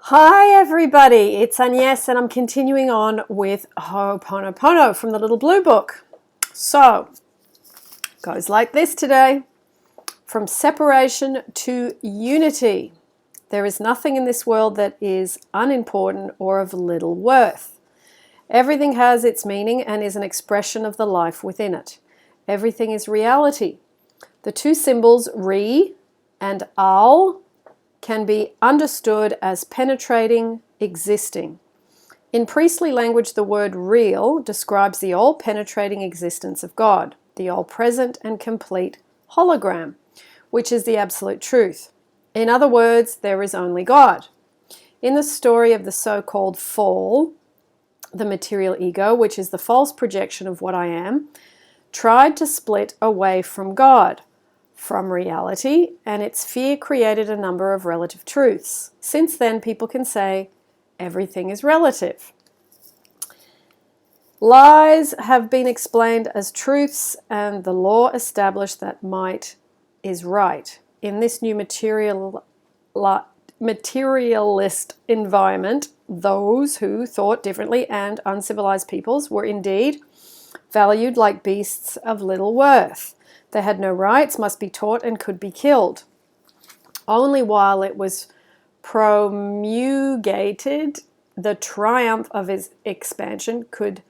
Hi everybody, it's Agnes and I'm continuing on with Hooponopono from the Little Blue Book. So, goes like this today. From separation to unity. There is nothing in this world that is unimportant or of little worth. Everything has its meaning and is an expression of the life within it. Everything is reality. The two symbols re and al can be understood as penetrating, existing. In priestly language, the word real describes the all-penetrating existence of God, the all-present and complete hologram, which is the absolute truth. In other words, there is only God. In the story of the so-called fall, the material ego, which is the false projection of what I am, tried to split away from God, from reality, and its fear created a number of relative truths. Since then, people can say everything is relative. Lies have been explained as truths, and the law established that might is right. In this new materialist environment, those who thought differently and uncivilized peoples were indeed valued like beasts of little worth. They had no rights, must be taught, and could be killed. Only while it was promulgated the triumph of its expansion could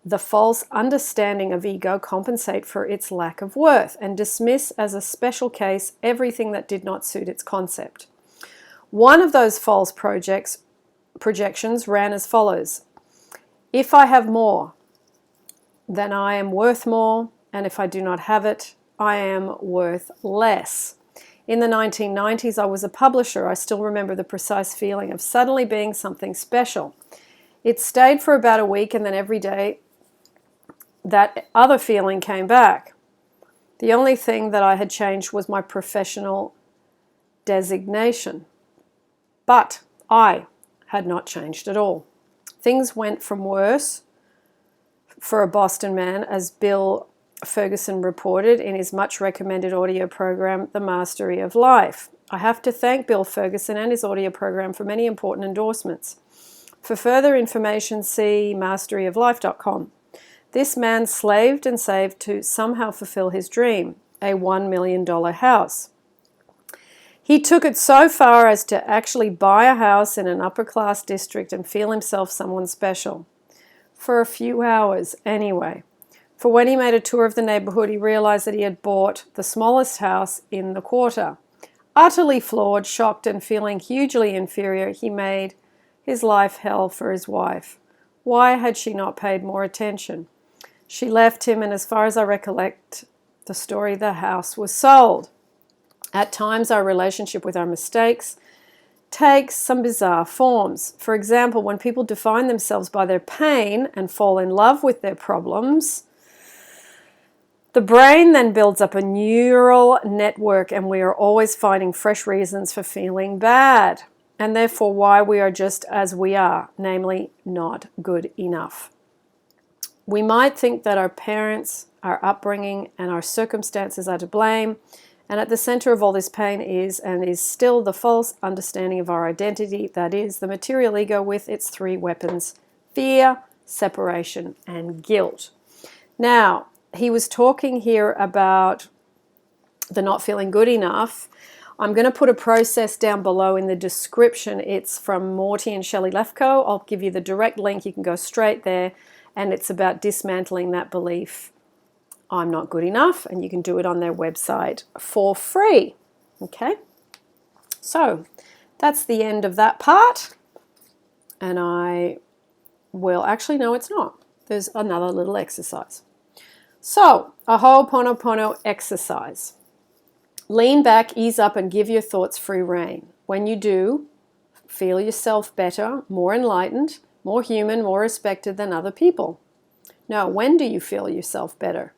the false understanding of ego compensate for its lack of worth and dismiss as a special case everything that did not suit its concept. One of those false projections ran as follows. If I have more, then I am worth more, and if I do not have it, I am worth less. In the 1990s, I was a publisher. I still remember the precise feeling of suddenly being something special. It stayed for about a week, and then every day that other feeling came back. The only thing that I had changed was my professional designation. But I had not changed at all. Things went from worse for a Boston man, as Bill Ferguson reported in his much recommended audio program, The Mastery of Life. I have to thank Bill Ferguson and his audio program for many important endorsements. For further information, see masteryoflife.com. This man slaved and saved to somehow fulfill his dream, a $1 million house. He took it so far as to actually buy a house in an upper-class district and feel himself someone special. For a few hours, anyway. For when he made a tour of the neighborhood, he realized that he had bought the smallest house in the quarter. Utterly flawed, shocked, and feeling hugely inferior, he made his life hell for his wife. Why had she not paid more attention? She left him, and as far as I recollect the story, the house was sold. At times, our relationship with our mistakes takes some bizarre forms. For example, when people define themselves by their pain and fall in love with their problems, the brain then builds up a neural network, and we are always finding fresh reasons for feeling bad, and therefore why we are just as we are, namely not good enough. We might think that our parents, our upbringing, and our circumstances are to blame, and at the center of all this pain is and is still the false understanding of our identity, that is, the material ego with its three weapons: fear, separation, and guilt. Now, he was talking here about the not feeling good enough. I'm going to put a process down below in the description. It's from Morty and Shelley Lefkoe. I'll give you the direct link. You can go straight there, and it's about dismantling that belief, I'm not good enough, and you can do it on their website for free. Okay? So that's the end of that part, and I will actually, no, it's not. There's another little exercise. So, a Hooponopono exercise. Lean back, ease up, and give your thoughts free rein. When you do, feel yourself better, more enlightened, more human, more respected than other people. Now, when do you feel yourself better?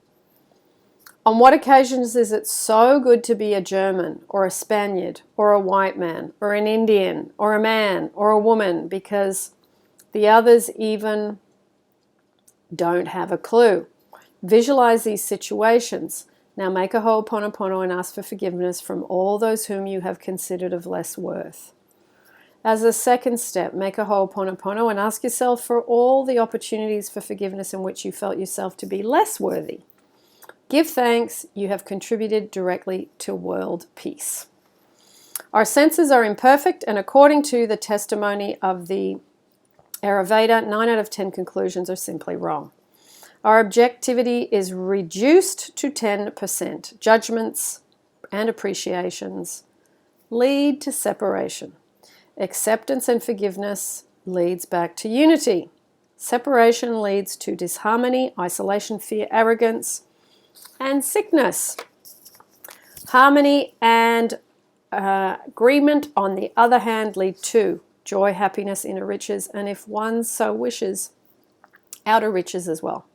On what occasions is it so good to be a German, or a Spaniard, or a white man, or an Indian, or a man, or a woman, because the others even don't have a clue? Visualize these situations. Now make a Hooponopono and ask for forgiveness from all those whom you have considered of less worth. As a second step, make a hooponopono and ask yourself for all the opportunities for forgiveness in which you felt yourself to be less worthy. Give thanks, you have contributed directly to world peace. Our senses are imperfect, and according to the testimony of the Ayurveda, 9 out of 10 conclusions are simply wrong. Our objectivity is reduced to 10%. Judgments and appreciations lead to separation. Acceptance and forgiveness leads back to unity. Separation leads to disharmony, isolation, fear, arrogance, and sickness. Harmony and agreement, on the other hand, lead to joy, happiness, inner riches, and if one so wishes, outer riches as well.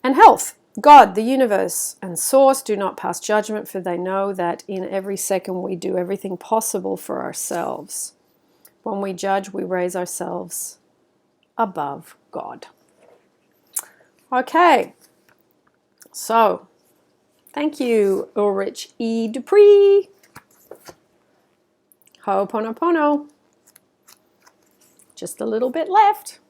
And health. God, the universe, and Source do not pass judgment, for they know that in every second we do everything possible for ourselves. When we judge, we raise ourselves above God. Okay, so thank you, Ulrich E. Dupree. Ho'oponopono. Just a little bit left.